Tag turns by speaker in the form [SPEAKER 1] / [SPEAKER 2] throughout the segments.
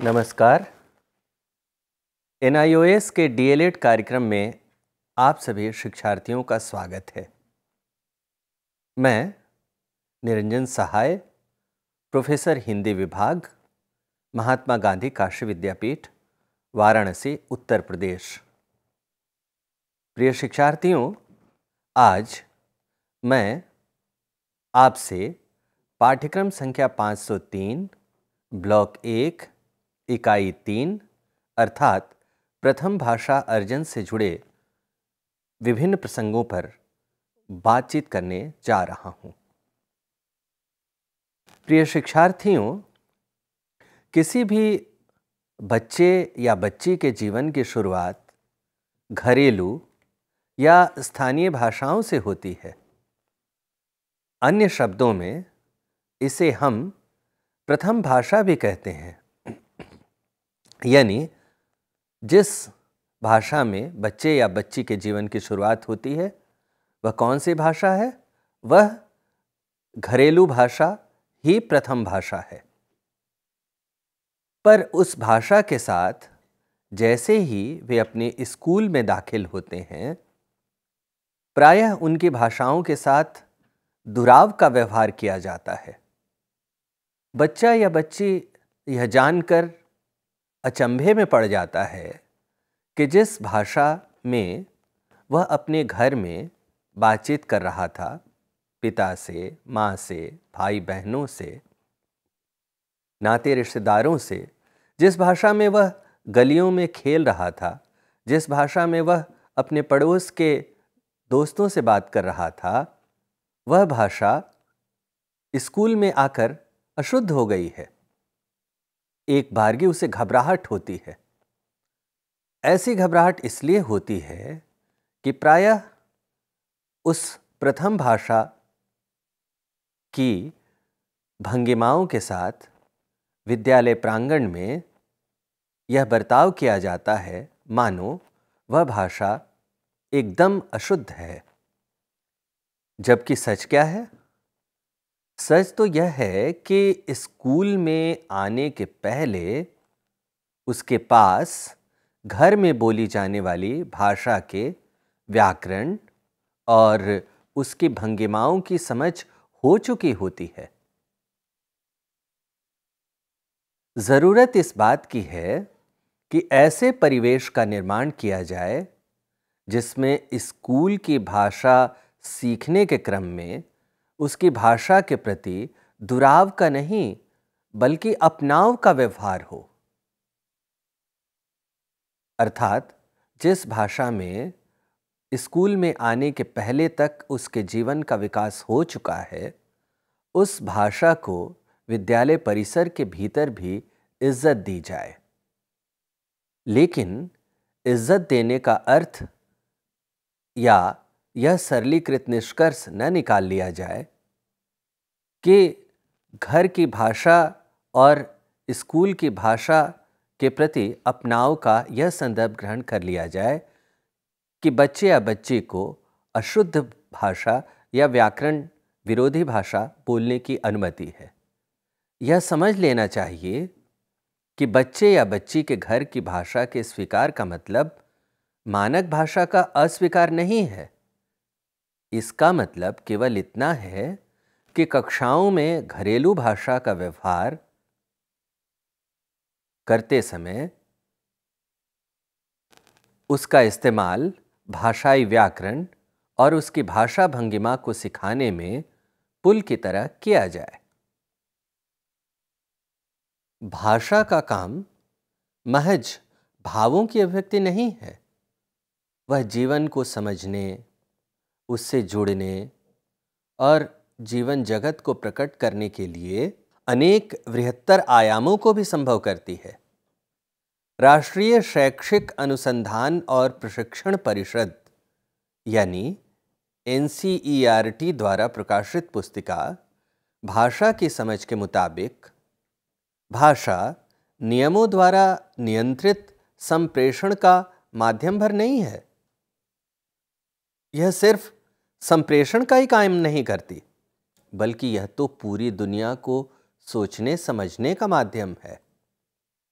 [SPEAKER 1] नमस्कार। NIOS के DLED कार्यक्रम में आप सभी शिक्षार्थियों का स्वागत है। मैं निरंजन सहाय, प्रोफेसर हिंदी विभाग, महात्मा गांधी काशी विद्यापीठ, वाराणसी, उत्तर प्रदेश। प्रिय शिक्षार्थियों, आज मैं आपसे पाठ्यक्रम संख्या 503, ब्लॉक 1, इकाई 3 अर्थात प्रथम भाषा अर्जन से जुड़े विभिन्न प्रसंगों पर बातचीत करने जा रहा हूं। प्रिय शिक्षार्थियों, किसी भी बच्चे या बच्ची के जीवन की शुरुआत घरेलू या स्थानीय भाषाओं से होती है। अन्य शब्दों में इसे हम प्रथम भाषा भी कहते हैं, यानी जिस भाषा में बच्चे या बच्ची के जीवन की शुरुआत होती है वह कौन सी भाषा है? वह घरेलू भाषा ही प्रथम भाषा है। पर उस भाषा के साथ जैसे ही वे अपने स्कूल में दाखिल होते हैं, प्रायः उनकी भाषाओं के साथ दुराव का व्यवहार किया जाता है। बच्चा या बच्ची यह जानकर अचंभे में पड़ जाता है कि जिस भाषा में वह अपने घर में बातचीत कर रहा था, पिता से, माँ से, भाई बहनों से, नाते रिश्तेदारों से, जिस भाषा में वह गलियों में खेल रहा था, जिस भाषा में वह अपने पड़ोस के दोस्तों से बात कर रहा था, वह भाषा स्कूल में आकर अशुद्ध हो गई है। एक बारगी उसे घबराहट होती है। ऐसी घबराहट इसलिए होती है कि प्रायः उस प्रथम भाषा की भंगिमाओं के साथ विद्यालय प्रांगण में यह बर्ताव किया जाता है मानो वह भाषा एकदम अशुद्ध है। जबकि सच क्या है? सच तो यह है कि स्कूल में आने के पहले उसके पास घर में बोली जाने वाली भाषा के व्याकरण और उसकी भंगिमाओं की समझ हो चुकी होती है। जरूरत इस बात की है कि ऐसे परिवेश का निर्माण किया जाए जिसमें स्कूल की भाषा सीखने के क्रम में उसकी भाषा के प्रति दुराव का नहीं बल्कि अपनाव का व्यवहार हो। अर्थात जिस भाषा में स्कूल में आने के पहले तक उसके जीवन का विकास हो चुका है, उस भाषा को विद्यालय परिसर के भीतर भी इज्जत दी जाए। लेकिन इज्जत देने का अर्थ या यह सरलीकृत निष्कर्ष न निकाल लिया जाए कि घर की भाषा और स्कूल की भाषा के प्रति अपनाव का यह संदर्भ ग्रहण कर लिया जाए कि बच्चे या बच्ची को अशुद्ध भाषा या व्याकरण विरोधी भाषा बोलने की अनुमति है। यह समझ लेना चाहिए कि बच्चे या बच्ची के घर की भाषा के स्वीकार का मतलब मानक भाषा का अस्वीकार नहीं है। इसका मतलब केवल इतना है कि कक्षाओं में घरेलू भाषा का व्यवहार करते समय उसका इस्तेमाल भाषाई व्याकरण और उसकी भाषा भंगिमा को सिखाने में पुल की तरह किया जाए। भाषा का काम महज भावों की अभिव्यक्ति नहीं है। वह जीवन को समझने, उससे जुड़ने और जीवन जगत को प्रकट करने के लिए अनेक बृहत्तर आयामों को भी संभव करती है। राष्ट्रीय शैक्षिक अनुसंधान और प्रशिक्षण परिषद यानी NCERT द्वारा प्रकाशित पुस्तिका भाषा की समझ के मुताबिक भाषा नियमों द्वारा नियंत्रित संप्रेषण का माध्यम भर नहीं है। यह सिर्फ संप्रेषण का ही काम नहीं करती, बल्कि यह तो पूरी दुनिया को सोचने समझने का माध्यम है।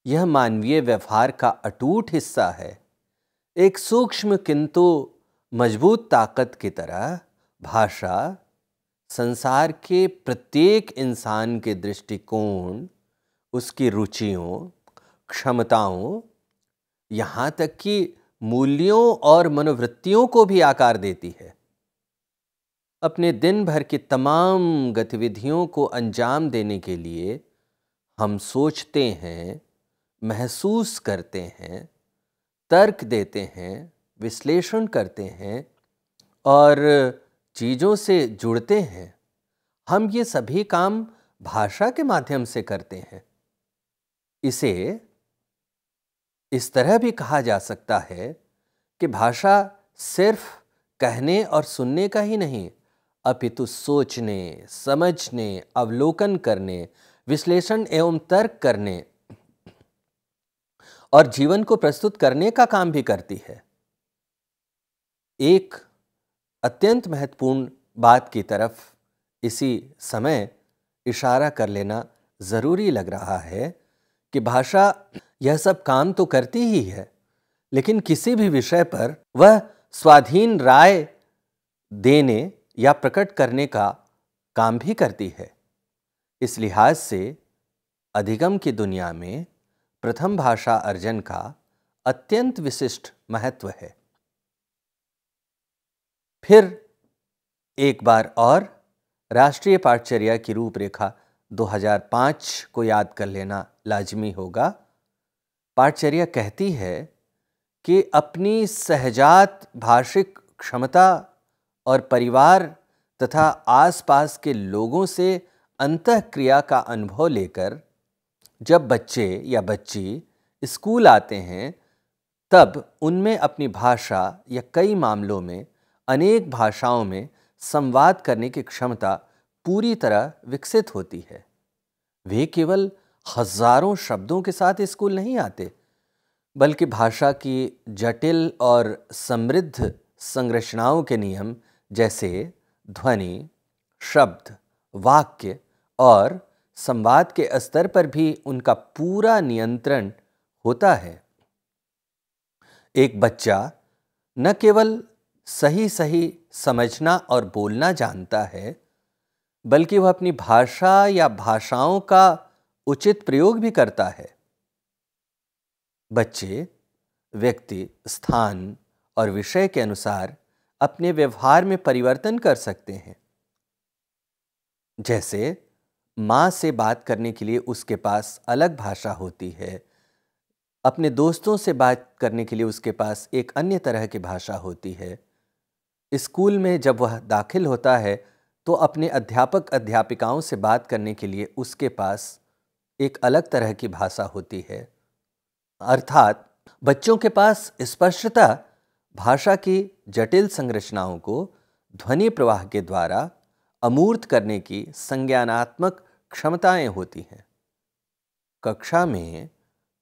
[SPEAKER 1] यह मानवीय व्यवहार का अटूट हिस्सा है। एक सूक्ष्म किंतु मजबूत ताकत की तरह भाषा संसार के प्रत्येक इंसान के दृष्टिकोण, उसकी रुचियों, क्षमताओं, यहाँ तक कि मूल्यों और मनोवृत्तियों को भी आकार देती है। अपने दिन भर की तमाम गतिविधियों को अंजाम देने के लिए हम सोचते हैं, महसूस करते हैं, तर्क देते हैं, विश्लेषण करते हैं और चीज़ों से जुड़ते हैं। हम ये सभी काम भाषा के माध्यम से करते हैं। इसे इस तरह भी कहा जा सकता है कि भाषा सिर्फ कहने और सुनने का ही नहीं, अपितु सोचने, समझने, अवलोकन करने, विश्लेषण एवं तर्क करने और जीवन को प्रस्तुत करने का काम भी करती है। एक अत्यंत महत्वपूर्ण बात की तरफ इसी समय इशारा कर लेना जरूरी लग रहा है कि भाषा यह सब काम तो करती ही है, लेकिन किसी भी विषय पर वह स्वाधीन राय देने या प्रकट करने का काम भी करती है। इस लिहाज से अधिगम की दुनिया में प्रथम भाषा अर्जन का अत्यंत विशिष्ट महत्व है। फिर एक बार और राष्ट्रीय पाठचर्या की रूपरेखा 2005 को याद कर लेना लाजमी होगा। पाठचर्या कहती है कि अपनी सहजात भाषिक क्षमता और परिवार तथा आसपास के लोगों से अंतःक्रिया का अनुभव लेकर जब बच्चे या बच्ची स्कूल आते हैं, तब उनमें अपनी भाषा या कई मामलों में अनेक भाषाओं में संवाद करने की क्षमता पूरी तरह विकसित होती है। वे केवल हजारों शब्दों के साथ स्कूल नहीं आते, बल्कि भाषा की जटिल और समृद्ध संरचनाओं के नियम जैसे ध्वनि, शब्द, वाक्य और संवाद के स्तर पर भी उनका पूरा नियंत्रण होता है। एक बच्चा न केवल सही सही समझना और बोलना जानता है, बल्कि वह अपनी भाषा या भाषाओं का उचित प्रयोग भी करता है। बच्चे व्यक्ति, स्थान और विषय के अनुसार अपने व्यवहार में परिवर्तन कर सकते हैं। जैसे माँ से बात करने के लिए उसके पास अलग भाषा होती है, अपने दोस्तों से बात करने के लिए उसके पास एक अन्य तरह की भाषा होती है। स्कूल में जब वह दाखिल होता है तो अपने अध्यापक अध्यापिकाओं से बात करने के लिए उसके पास एक अलग तरह की भाषा होती है। अर्थात बच्चों के पास स्पष्टता भाषा की जटिल संरचनाओं को ध्वनि प्रवाह के द्वारा अमूर्त करने की संज्ञानात्मक क्षमताएं होती हैं। कक्षा में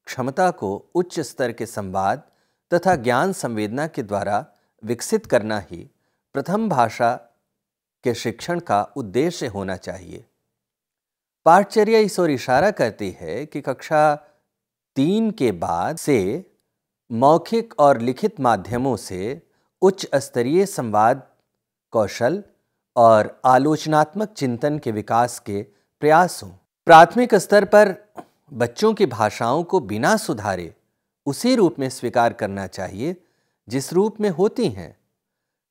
[SPEAKER 1] क्षमता को उच्च स्तर के संवाद तथा ज्ञान संवेदना के द्वारा विकसित करना ही प्रथम भाषा के शिक्षण का उद्देश्य होना चाहिए। पाठचर्या इस ओर इशारा करती है कि कक्षा 3 के बाद से मौखिक और लिखित माध्यमों से उच्च स्तरीय संवाद कौशल और आलोचनात्मक चिंतन के विकास के प्रयास हों। प्राथमिक स्तर पर बच्चों की भाषाओं को बिना सुधारे उसी रूप में स्वीकार करना चाहिए जिस रूप में होती हैं।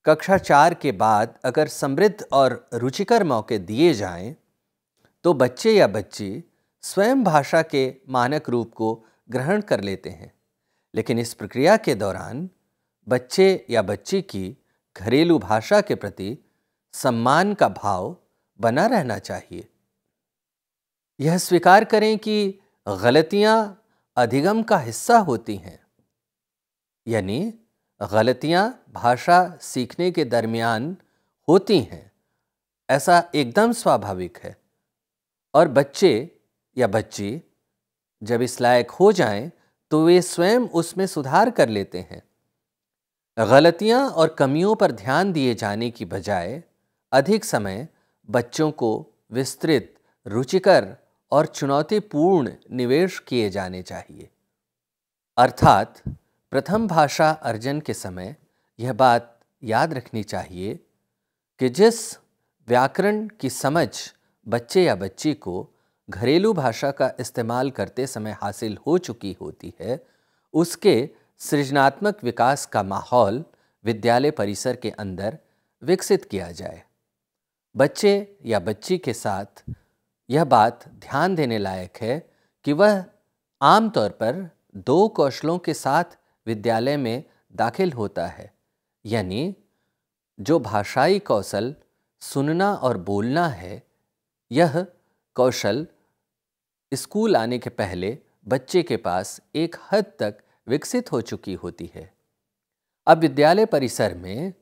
[SPEAKER 1] कक्षा 4 के बाद अगर समृद्ध और रुचिकर मौके दिए जाएं, तो बच्चे या बच्ची स्वयं भाषा के मानक रूप को ग्रहण कर लेते हैं। लेकिन इस प्रक्रिया के दौरान बच्चे या बच्ची की घरेलू भाषा के प्रति सम्मान का भाव बना रहना चाहिए। यह स्वीकार करें कि गलतियां अधिगम का हिस्सा होती हैं, यानी गलतियां भाषा सीखने के दरमियान होती हैं, ऐसा एकदम स्वाभाविक है। और बच्चे या बच्ची जब इस लायक हो जाएं, तो वे स्वयं उसमें सुधार कर लेते हैं। गलतियां और कमियों पर ध्यान दिए जाने की बजाय अधिक समय बच्चों को विस्तृत, रुचिकर और चुनौतीपूर्ण निवेश किए जाने चाहिए। अर्थात प्रथम भाषा अर्जन के समय यह बात याद रखनी चाहिए कि जिस व्याकरण की समझ बच्चे या बच्ची को घरेलू भाषा का इस्तेमाल करते समय हासिल हो चुकी होती है, उसके सृजनात्मक विकास का माहौल विद्यालय परिसर के अंदर विकसित किया जाए। बच्चे या बच्ची के साथ यह बात ध्यान देने लायक है कि वह आमतौर पर 2 कौशलों के साथ विद्यालय में दाखिल होता है, यानी जो भाषाई कौशल सुनना और बोलना है, यह कौशल स्कूल आने के पहले बच्चे के पास एक हद तक विकसित हो चुकी होती है। अब विद्यालय परिसर में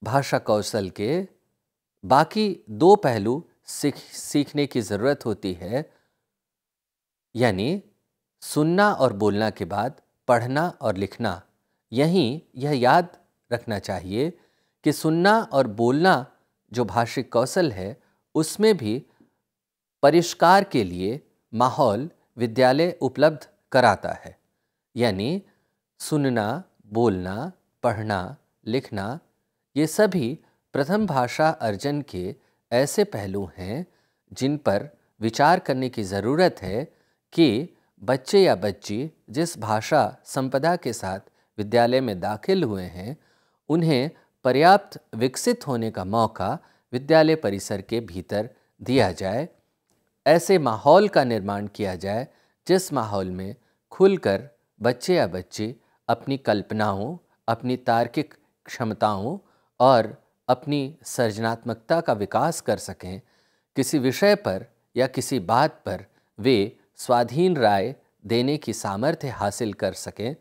[SPEAKER 1] भाषा कौशल के बाकी 2 पहलू सीखने की ज़रूरत होती है, यानी सुनना और बोलना के बाद पढ़ना और लिखना। यहीं यह याद रखना चाहिए कि सुनना और बोलना जो भाषिक कौशल है, उसमें भी परिष्कार के लिए माहौल विद्यालय उपलब्ध कराता है। यानी सुनना, बोलना, पढ़ना, लिखना, ये सभी प्रथम भाषा अर्जन के ऐसे पहलू हैं जिन पर विचार करने की ज़रूरत है कि बच्चे या बच्ची जिस भाषा संपदा के साथ विद्यालय में दाखिल हुए हैं, उन्हें पर्याप्त विकसित होने का मौका विद्यालय परिसर के भीतर दिया जाए। ऐसे माहौल का निर्माण किया जाए जिस माहौल में खुलकर बच्चे या बच्ची अपनी कल्पनाओं, अपनी तार्किक क्षमताओं और अपनी सृजनात्मकता का विकास कर सकें। किसी विषय पर या किसी बात पर वे स्वाधीन राय देने की सामर्थ्य हासिल कर सकें।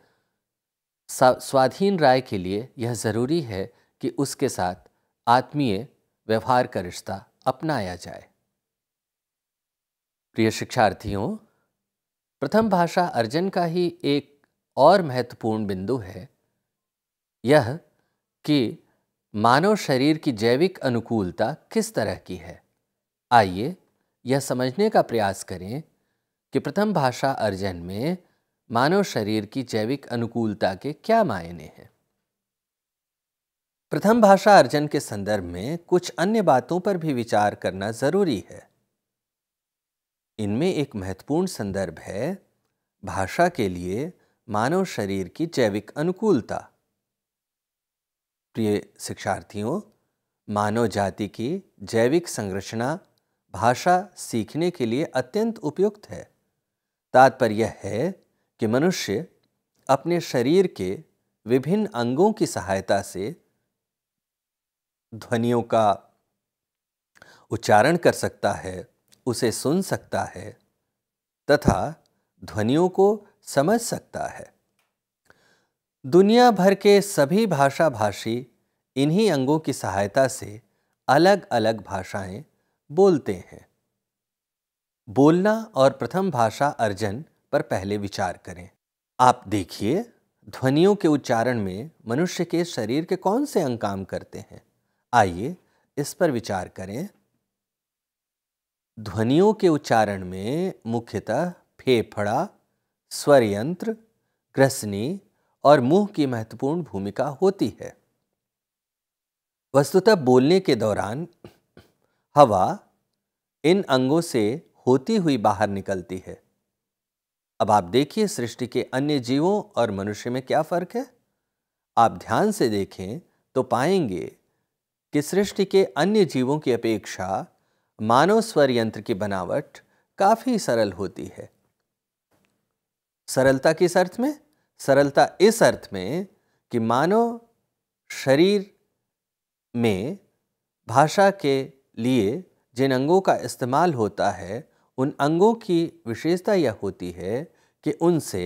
[SPEAKER 1] स्वाधीन राय के लिए यह ज़रूरी है कि उसके साथ आत्मीय व्यवहार का रिश्ता अपनाया जाए। प्रिय शिक्षार्थियों, प्रथम भाषा अर्जन का ही एक और महत्वपूर्ण बिंदु है यह कि मानव शरीर की जैविक अनुकूलता किस तरह की है। आइए यह समझने का प्रयास करें कि प्रथम भाषा अर्जन में मानव शरीर की जैविक अनुकूलता के क्या मायने हैं। प्रथम भाषा अर्जन के संदर्भ में कुछ अन्य बातों पर भी विचार करना जरूरी है। इनमें एक महत्वपूर्ण संदर्भ है भाषा के लिए मानव शरीर की जैविक अनुकूलता। प्रिय शिक्षार्थियों, मानव जाति की जैविक संरचना भाषा सीखने के लिए अत्यंत उपयुक्त है। तात्पर्य यह है कि मनुष्य अपने शरीर के विभिन्न अंगों की सहायता से ध्वनियों का उच्चारण कर सकता है, उसे सुन सकता है तथा ध्वनियों को समझ सकता है। दुनिया भर के सभी भाषा भाषी इन्हीं अंगों की सहायता से अलग अलग भाषाएं बोलते हैं। बोलना और प्रथम भाषा अर्जन पर पहले विचार करें। आप देखिए, ध्वनियों के उच्चारण में मनुष्य के शरीर के कौन से अंग काम करते हैं। आइए इस पर विचार करें। ध्वनियों के उच्चारण में मुख्यतः फेफड़ा, स्वर यंत्र, ग्रसनी और मुंह की महत्वपूर्ण भूमिका होती है। वस्तुतः बोलने के दौरान हवा इन अंगों से होती हुई बाहर निकलती है। अब आप देखिए, सृष्टि के अन्य जीवों और मनुष्य में क्या फर्क है। आप ध्यान से देखें तो पाएंगे कि सृष्टि के अन्य जीवों की अपेक्षा मानव स्वर यंत्र की बनावट काफी सरल होती है। सरलता किस अर्थ में? सरलता इस अर्थ में कि मानव शरीर में भाषा के लिए जिन अंगों का इस्तेमाल होता है, उन अंगों की विशेषता यह होती है कि उनसे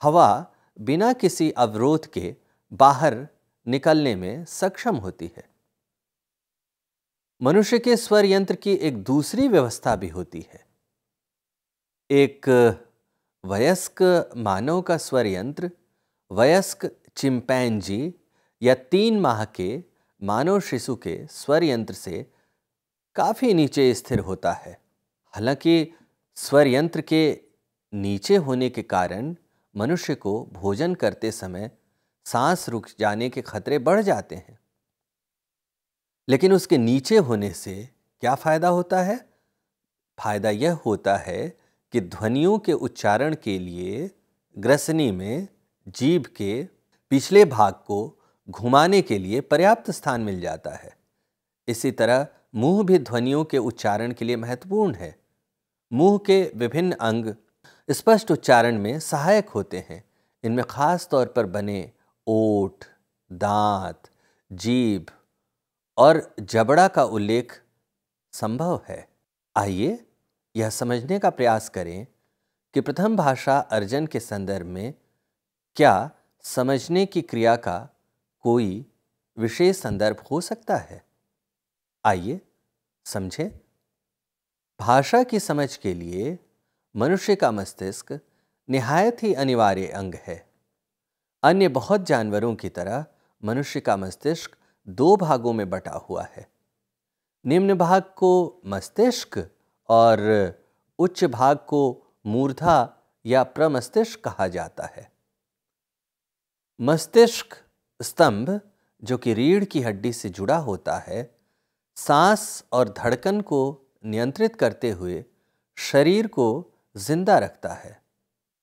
[SPEAKER 1] हवा बिना किसी अवरोध के बाहर निकलने में सक्षम होती है। मनुष्य के स्वर यंत्र की एक दूसरी व्यवस्था भी होती है। एक वयस्क मानव का स्वर यंत्र वयस्क चिंपैंजी या 3 माह के मानव शिशु के स्वर यंत्र से काफी नीचे स्थिर होता है। हालांकि स्वर यंत्र के नीचे होने के कारण मनुष्य को भोजन करते समय सांस रुक जाने के खतरे बढ़ जाते हैं। लेकिन उसके नीचे होने से क्या फायदा होता है? फायदा यह होता है कि ध्वनियों के उच्चारण के लिए ग्रसनी में जीभ के पिछले भाग को घुमाने के लिए पर्याप्त स्थान मिल जाता है। इसी तरह मुंह भी ध्वनियों के उच्चारण के लिए महत्वपूर्ण है। मुंह के विभिन्न अंग स्पष्ट उच्चारण में सहायक होते हैं। इनमें खास तौर पर बने ओठ, दांत, जीभ और जबड़ा का उल्लेख संभव है। आइए यह समझने का प्रयास करें कि प्रथम भाषा अर्जन के संदर्भ में क्या समझने की क्रिया का कोई विशेष संदर्भ हो सकता है। आइए समझें। भाषा की समझ के लिए मनुष्य का मस्तिष्क निहायत ही अनिवार्य अंग है। अन्य बहुत जानवरों की तरह मनुष्य का मस्तिष्क दो भागों में बटा हुआ है। निम्न भाग को मस्तिष्क और उच्च भाग को मूर्धा या प्रमस्तिष्क कहा जाता है। मस्तिष्क स्तंभ, जो कि रीढ़ की हड्डी से जुड़ा होता है, सांस और धड़कन को नियंत्रित करते हुए शरीर को जिंदा रखता है।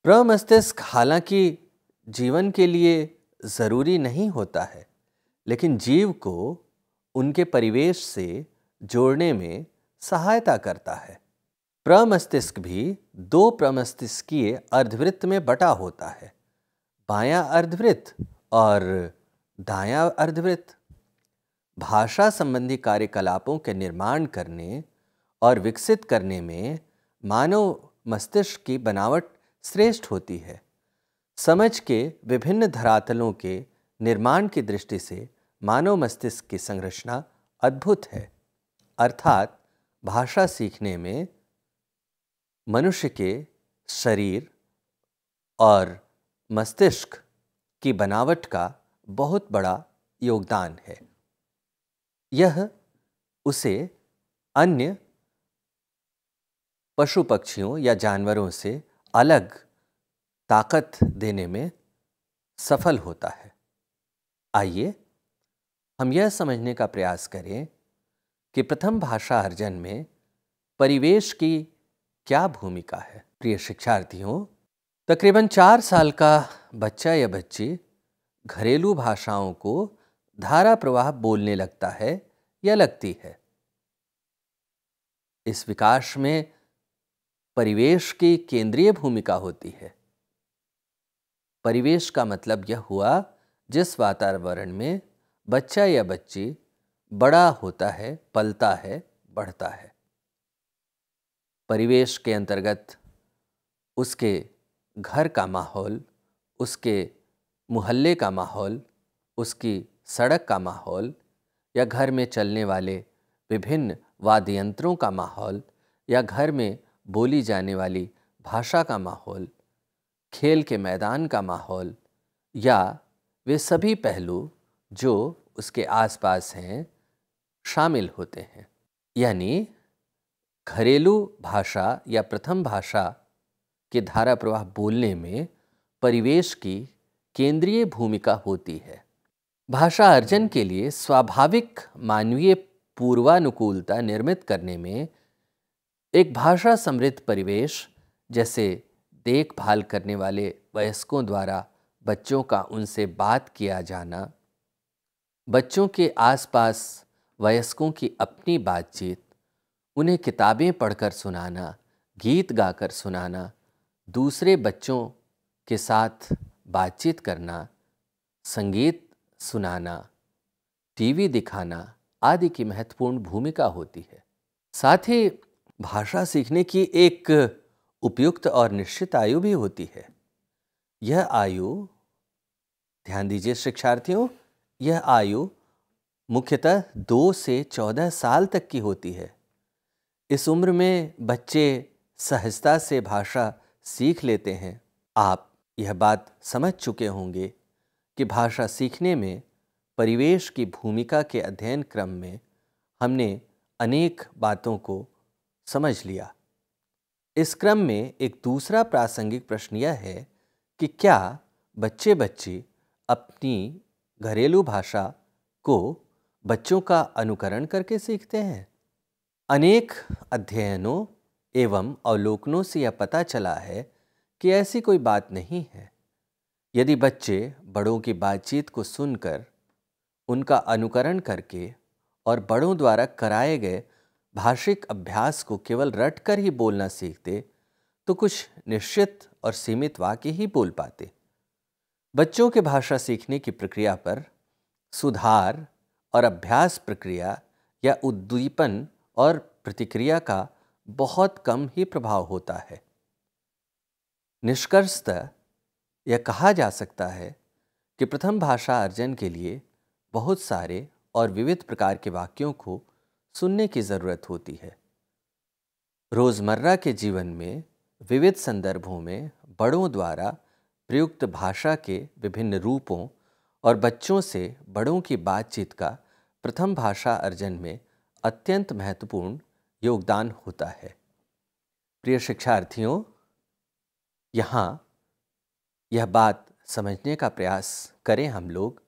[SPEAKER 1] प्रमस्तिष्क हालांकि जीवन के लिए जरूरी नहीं होता है, लेकिन जीव को उनके परिवेश से जोड़ने में सहायता करता है। प्रमस्तिष्क भी दो प्रमस्तिष्कीय अर्धवृत्त में बटा होता है, बायां अर्धवृत्त और दायां अर्धवृत्त। भाषा संबंधी कार्यकलापों के निर्माण करने और विकसित करने में मानव मस्तिष्क की बनावट श्रेष्ठ होती है। समझ के विभिन्न धरातलों के निर्माण की दृष्टि से मानव मस्तिष्क की संरचना अद्भुत है। अर्थात भाषा सीखने में मनुष्य के शरीर और मस्तिष्क की बनावट का बहुत बड़ा योगदान है। यह उसे अन्य पशु पक्षियों या जानवरों से अलग ताकत देने में सफल होता है। आइए हम यह समझने का प्रयास करें कि प्रथम भाषा अर्जन में परिवेश की क्या भूमिका है। प्रिय शिक्षार्थियों, तकरीबन 4 साल का बच्चा या बच्ची घरेलू भाषाओं को धारा प्रवाह बोलने लगता है या लगती है। इस विकास में परिवेश की केंद्रीय भूमिका होती है। परिवेश का मतलब यह हुआ जिस वातावरण में बच्चा या बच्ची बड़ा होता है, पलता है, बढ़ता है। परिवेश के अंतर्गत उसके घर का माहौल, उसके मोहल्ले का माहौल, उसकी सड़क का माहौल या घर में चलने वाले विभिन्न वाद्य यंत्रों का माहौल या घर में बोली जाने वाली भाषा का माहौल, खेल के मैदान का माहौल या वे सभी पहलू जो उसके आसपास हैं शामिल होते हैं। यानी घरेलू भाषा या प्रथम भाषा के धारा प्रवाह बोलने में परिवेश की केंद्रीय भूमिका होती है। भाषा अर्जन के लिए स्वाभाविक मानवीय पूर्वानुकूलता निर्मित करने में एक भाषा समृद्ध परिवेश, जैसे देखभाल करने वाले वयस्कों द्वारा बच्चों का उनसे बात किया जाना, बच्चों के आसपास वयस्कों की अपनी बातचीत, उन्हें किताबें पढ़कर सुनाना, गीत गाकर सुनाना, दूसरे बच्चों के साथ बातचीत करना, संगीत सुनाना, टीवी दिखाना आदि की महत्वपूर्ण भूमिका होती है। साथ ही भाषा सीखने की एक उपयुक्त और निश्चित आयु भी होती है। यह आयु, ध्यान दीजिए शिक्षार्थियों, यह आयु मुख्यतः 2 से 14 साल तक की होती है। इस उम्र में बच्चे सहजता से भाषा सीख लेते हैं। आप यह बात समझ चुके होंगे कि भाषा सीखने में परिवेश की भूमिका के अध्ययन क्रम में हमने अनेक बातों को समझ लिया। इस क्रम में एक दूसरा प्रासंगिक प्रश्न यह है कि क्या बच्चे बच्ची अपनी घरेलू भाषा को बच्चों का अनुकरण करके सीखते हैं? अनेक अध्ययनों एवं अवलोकनों से यह पता चला है कि ऐसी कोई बात नहीं है। यदि बच्चे बड़ों की बातचीत को सुनकर उनका अनुकरण करके और बड़ों द्वारा कराए गए भाषिक अभ्यास को केवल रट कर ही बोलना सीखते तो कुछ निश्चित और सीमित वाक्य ही बोल पाते। बच्चों के भाषा सीखने की प्रक्रिया पर सुधार और अभ्यास प्रक्रिया या उद्दीपन और प्रतिक्रिया का बहुत कम ही प्रभाव होता है। निष्कर्षतः यह कहा जा सकता है कि प्रथम भाषा अर्जन के लिए बहुत सारे और विविध प्रकार के वाक्यों को सुनने की जरूरत होती है। रोजमर्रा के जीवन में विविध संदर्भों में बड़ों द्वारा प्रयुक्त भाषा के विभिन्न रूपों और बच्चों से बड़ों की बातचीत का प्रथम भाषा अर्जन में अत्यंत महत्वपूर्ण योगदान होता है। प्रिय शिक्षार्थियों, यहाँ यह बात समझने का प्रयास करें हम लोग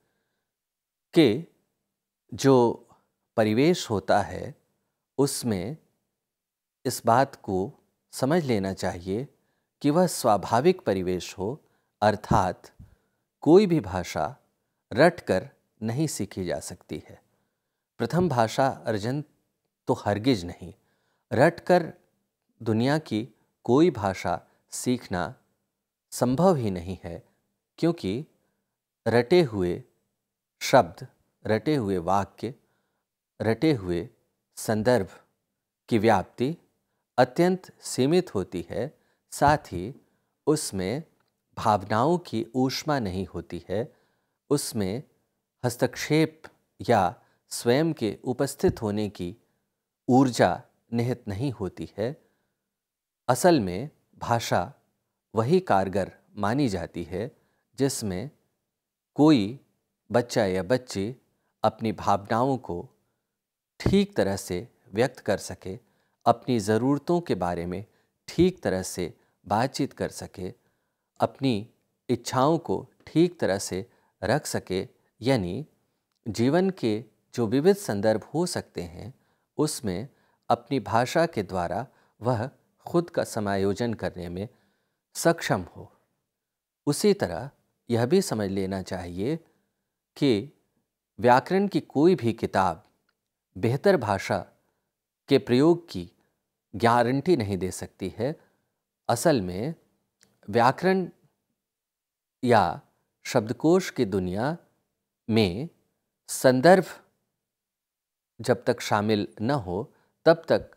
[SPEAKER 1] कि जो परिवेश होता है उसमें इस बात को समझ लेना चाहिए कि वह स्वाभाविक परिवेश हो, अर्थात कोई भी भाषा रटकर नहीं सीखी जा सकती है। प्रथम भाषा अर्जन तो हरगिज नहीं। रटकर दुनिया की कोई भाषा सीखना संभव ही नहीं है, क्योंकि रटे हुए शब्द, रटे हुए वाक्य, रटे हुए संदर्भ की व्याप्ति अत्यंत सीमित होती है। साथ ही उसमें भावनाओं की ऊष्मा नहीं होती है, उसमें हस्तक्षेप या स्वयं के उपस्थित होने की ऊर्जा निहित नहीं होती है। असल में भाषा वही कारगर मानी जाती है जिसमें कोई बच्चा या बच्ची अपनी भावनाओं को ठीक तरह से व्यक्त कर सके, अपनी ज़रूरतों के बारे में ठीक तरह से बातचीत कर सके, अपनी इच्छाओं को ठीक तरह से रख सके। यानी जीवन के जो विविध संदर्भ हो सकते हैं उसमें अपनी भाषा के द्वारा वह खुद का समायोजन करने में सक्षम हो। उसी तरह यह भी समझ लेना चाहिए कि व्याकरण की कोई भी किताब बेहतर भाषा के प्रयोग की गारंटी नहीं दे सकती है। असल में व्याकरण या शब्दकोश की दुनिया में संदर्भ जब तक शामिल न हो तब तक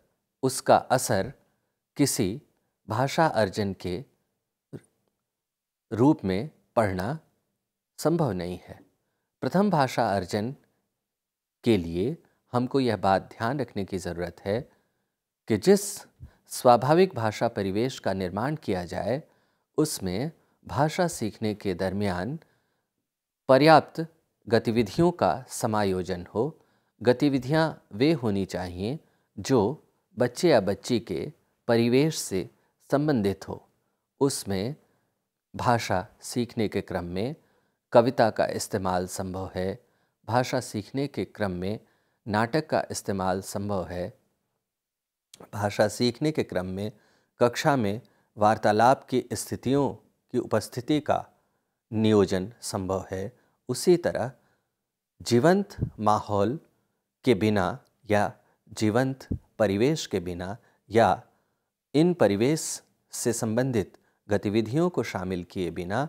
[SPEAKER 1] उसका असर किसी भाषा अर्जन के रूप में पढ़ना संभव नहीं है। प्रथम भाषा अर्जन के लिए हमको यह बात ध्यान रखने की ज़रूरत है कि जिस स्वाभाविक भाषा परिवेश का निर्माण किया जाए उसमें भाषा सीखने के दरमियान पर्याप्त गतिविधियों का समायोजन हो। गतिविधियां वे होनी चाहिए जो बच्चे या बच्ची के परिवेश से संबंधित हो। उसमें भाषा सीखने के क्रम में कविता का इस्तेमाल संभव है, भाषा सीखने के क्रम में नाटक का इस्तेमाल संभव है, भाषा सीखने के क्रम में कक्षा में वार्तालाप की स्थितियों की उपस्थिति का नियोजन संभव है। उसी तरह जीवंत माहौल के बिना या जीवंत परिवेश के बिना या इन परिवेश से संबंधित गतिविधियों को शामिल किए बिना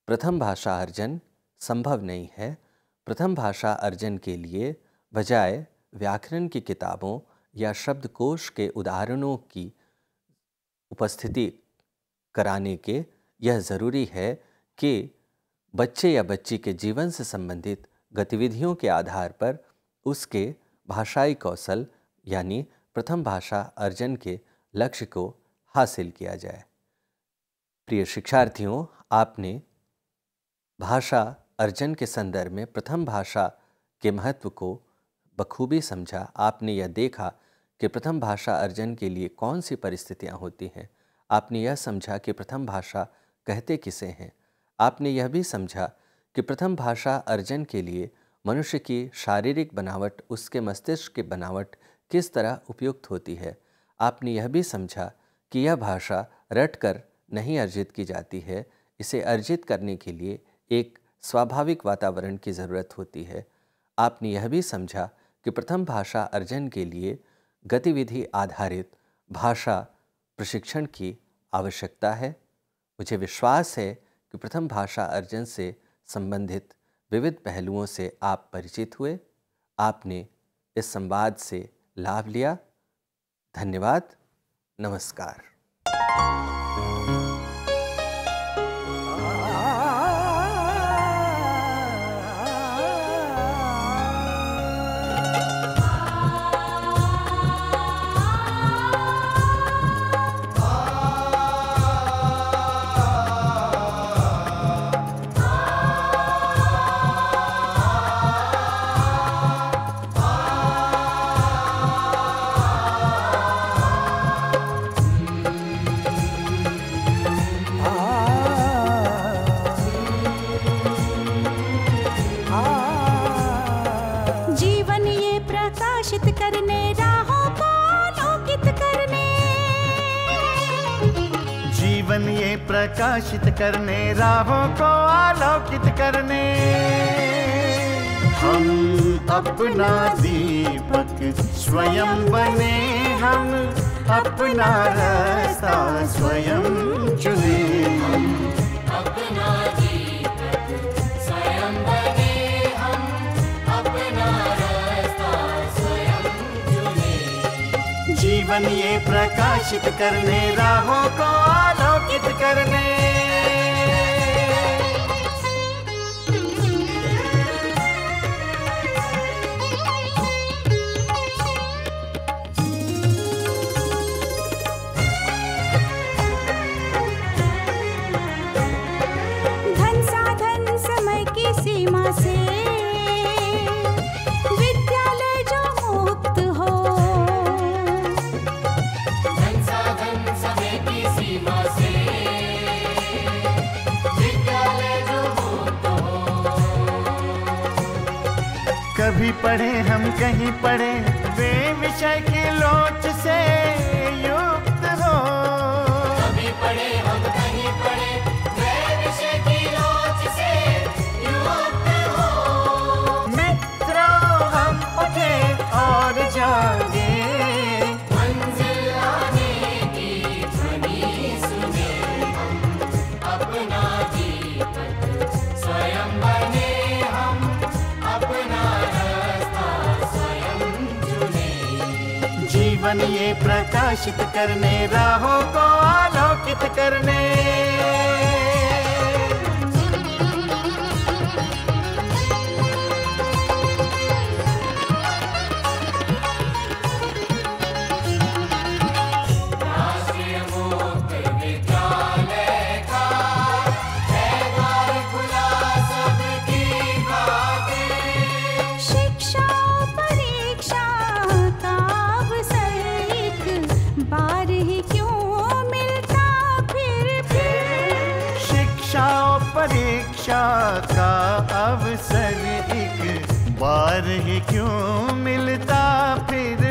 [SPEAKER 1] प्रथम भाषा अर्जन संभव नहीं है। प्रथम भाषा अर्जन के लिए बजाय व्याकरण की किताबों या शब्दकोश के उदाहरणों की उपस्थिति कराने के यह ज़रूरी है कि बच्चे या बच्ची के जीवन से संबंधित गतिविधियों के आधार पर उसके भाषाई कौशल यानी प्रथम भाषा अर्जन के लक्ष्य को हासिल किया जाए। प्रिय शिक्षार्थियों, आपने भाषा अर्जन के संदर्भ में प्रथम भाषा के महत्व को बखूबी समझा। आपने यह देखा कि प्रथम भाषा अर्जन के लिए कौन सी परिस्थितियां होती हैं। आपने यह समझा कि प्रथम भाषा कहते किसे हैं। आपने यह भी समझा कि प्रथम भाषा अर्जन के लिए मनुष्य की शारीरिक बनावट, उसके मस्तिष्क की बनावट किस तरह उपयुक्त होती है। आपने यह भी समझा कि यह भाषा रटकर नहीं अर्जित की जाती है, इसे अर्जित करने के लिए एक स्वाभाविक वातावरण की ज़रूरत होती है। आपने यह भी समझा कि प्रथम भाषा अर्जन के लिए गतिविधि आधारित भाषा प्रशिक्षण की आवश्यकता है। मुझे विश्वास है कि प्रथम भाषा अर्जन से संबंधित विविध पहलुओं से आप परिचित हुए, आपने इस संवाद से लाभ लिया। धन्यवाद। नमस्कार।
[SPEAKER 2] प्रकाशित करने, राहों को आलोकित करने, हम अपना दीपक स्वयं बने, हम अपना रास्ता स्वयं चुने। हम अपना दीपक स्वयं बने, हम अपना रास्ता स्वयं चुने। जीवन ये प्रकाशित करने, राहों को आलोकित करने।
[SPEAKER 3] धन साधन समय की सीमा से विद्यालय जो मुक्त हो, धन साधन समय की सीमा से विद्यालय जो मुक्त हो।
[SPEAKER 2] कभी पढ़े हम कहीं पढ़े, वे विषय की लोच से युक्त हो।
[SPEAKER 3] कभी पढ़े हम कहीं पढ़े, वे विषय की लोच से युक्त हो।
[SPEAKER 2] मित्रों हम उठे और जागे,
[SPEAKER 3] मंजिल आने की ध्वनि सुने। हम अपना दीपक स्वयं बने, हम अपना रास्ता स्वयं चुने।
[SPEAKER 2] जीवन ये प्रकाशित करने, राहों को आलोकित करने।
[SPEAKER 3] राष्ट्रीय मुक्त विद्यालय का है द्वार खुला सबकी खातिर। शिक्षा परीक्षा का अवसर एक बार ही क्यों मिलता फिर।
[SPEAKER 2] शिक्षा और परीक्षा का अवसर एक बार ही क्यों मिलता फिर।